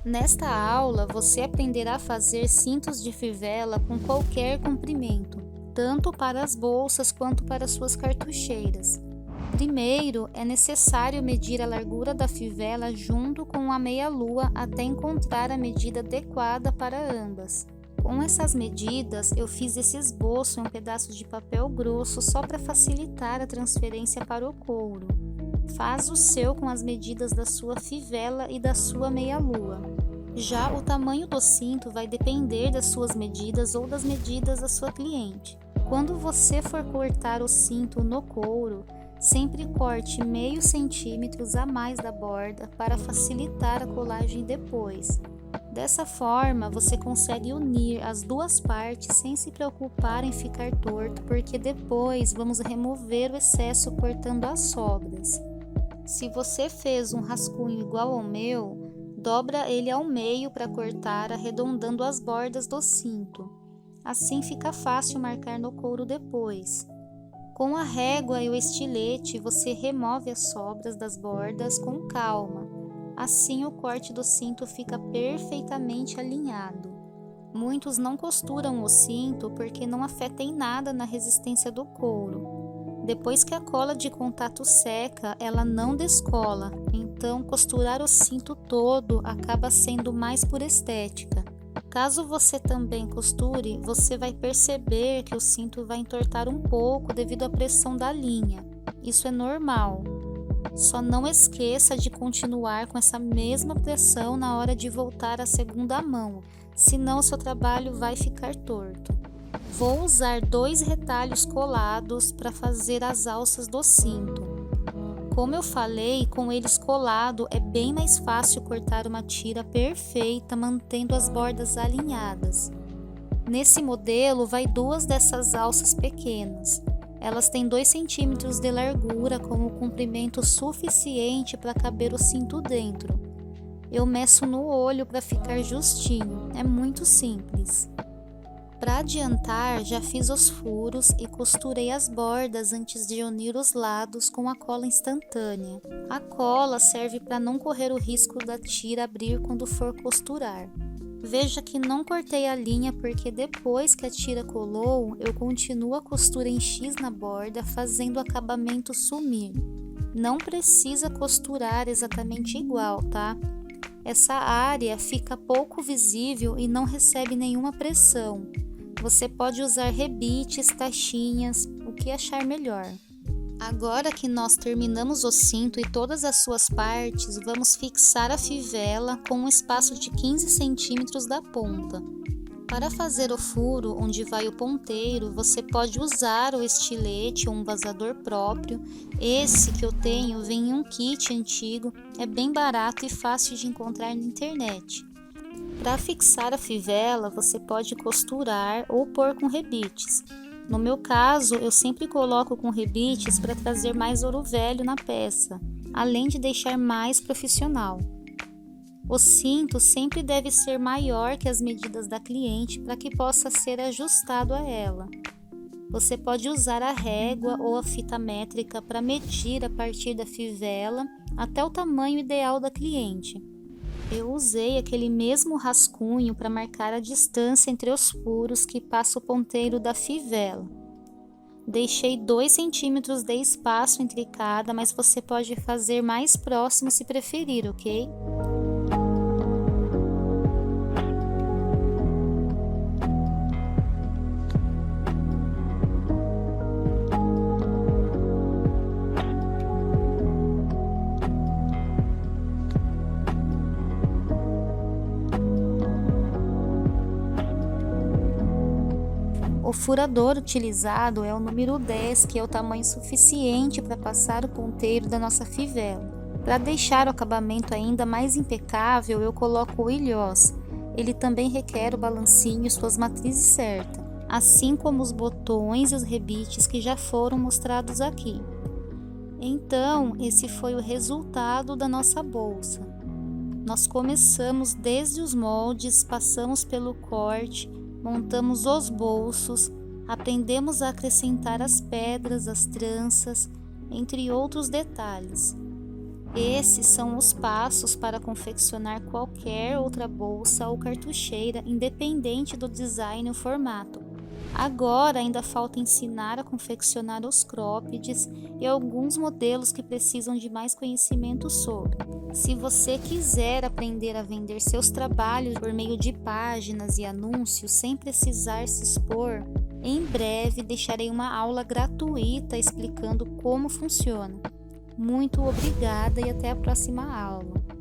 Nesta aula, você aprenderá a fazer cintos de fivela com qualquer comprimento, tanto para as bolsas quanto para suas cartucheiras. Primeiro, é necessário medir a largura da fivela junto com a meia-lua até encontrar a medida adequada para ambas. Com essas medidas, eu fiz esse esboço em um pedaço de papel grosso só para facilitar a transferência para o couro. Faz o seu com as medidas da sua fivela e da sua meia-lua. Já o tamanho do cinto vai depender das suas medidas ou das medidas da sua cliente. Quando você for cortar o cinto no couro, sempre corte meio centímetros a mais da borda para facilitar a colagem depois. Dessa forma, você consegue unir as duas partes sem se preocupar em ficar torto, porque depois vamos remover o excesso cortando as sobras. Se você fez um rascunho igual ao meu, dobra ele ao meio para cortar, arredondando as bordas do cinto. Assim fica fácil marcar no couro depois. Com a régua e o estilete, você remove as sobras das bordas com calma. Assim o corte do cinto fica perfeitamente alinhado. Muitos não costuram o cinto porque não afeta em nada na resistência do couro. Depois que a cola de contato seca, ela não descola, então costurar o cinto todo acaba sendo mais por estética. Caso você também costure, você vai perceber que o cinto vai entortar um pouco devido à pressão da linha. Isso é normal. Só não esqueça de continuar com essa mesma pressão na hora de voltar à segunda mão, senão seu trabalho vai ficar torto. Vou usar 2 retalhos colados para fazer as alças do cinto. Como eu falei, com eles colados é bem mais fácil cortar uma tira perfeita mantendo as bordas alinhadas. Nesse modelo vai 2 dessas alças pequenas. Elas têm 2 centímetros de largura com o comprimento suficiente para caber o cinto dentro. Eu meço no olho para ficar justinho, é muito simples. Para adiantar, já fiz os furos e costurei as bordas antes de unir os lados com a cola instantânea. A cola serve para não correr o risco da tira abrir quando for costurar. Veja que não cortei a linha porque depois que a tira colou, eu continuo a costura em X na borda, fazendo o acabamento sumir. Não precisa costurar exatamente igual, tá? Essa área fica pouco visível e não recebe nenhuma pressão. Você pode usar rebites, tachinhas, o que achar melhor. Agora que nós terminamos o cinto e todas as suas partes, vamos fixar a fivela com um espaço de 15 centímetros da ponta. Para fazer o furo onde vai o ponteiro, você pode usar o estilete ou um vazador próprio. Esse que eu tenho vem em um kit antigo, é bem barato e fácil de encontrar na internet. Para fixar a fivela, você pode costurar ou pôr com rebites. No meu caso, eu sempre coloco com rebites para trazer mais ouro velho na peça, além de deixar mais profissional. O cinto sempre deve ser maior que as medidas da cliente para que possa ser ajustado a ela. Você pode usar a régua ou a fita métrica para medir a partir da fivela até o tamanho ideal da cliente. Eu usei aquele mesmo rascunho para marcar a distância entre os furos que passa o ponteiro da fivela. Deixei 2 centímetros de espaço entre cada, mas você pode fazer mais próximo se preferir, ok? O furador utilizado é o número 10, que é o tamanho suficiente para passar o ponteiro da nossa fivela. Para deixar o acabamento ainda mais impecável, eu coloco o ilhós. Ele também requer o balancinho e suas matrizes certas, assim como os botões e os rebites que já foram mostrados aqui. Então, esse foi o resultado da nossa bolsa. Nós começamos desde os moldes, passamos pelo corte, montamos os bolsos, aprendemos a acrescentar as pedras, as tranças, entre outros detalhes. Esses são os passos para confeccionar qualquer outra bolsa ou cartucheira, independente do design ou formato. Agora ainda falta ensinar a confeccionar os croppeds e alguns modelos que precisam de mais conhecimento sobre. Se você quiser aprender a vender seus trabalhos por meio de páginas e anúncios sem precisar se expor, em breve deixarei uma aula gratuita explicando como funciona. Muito obrigada e até a próxima aula.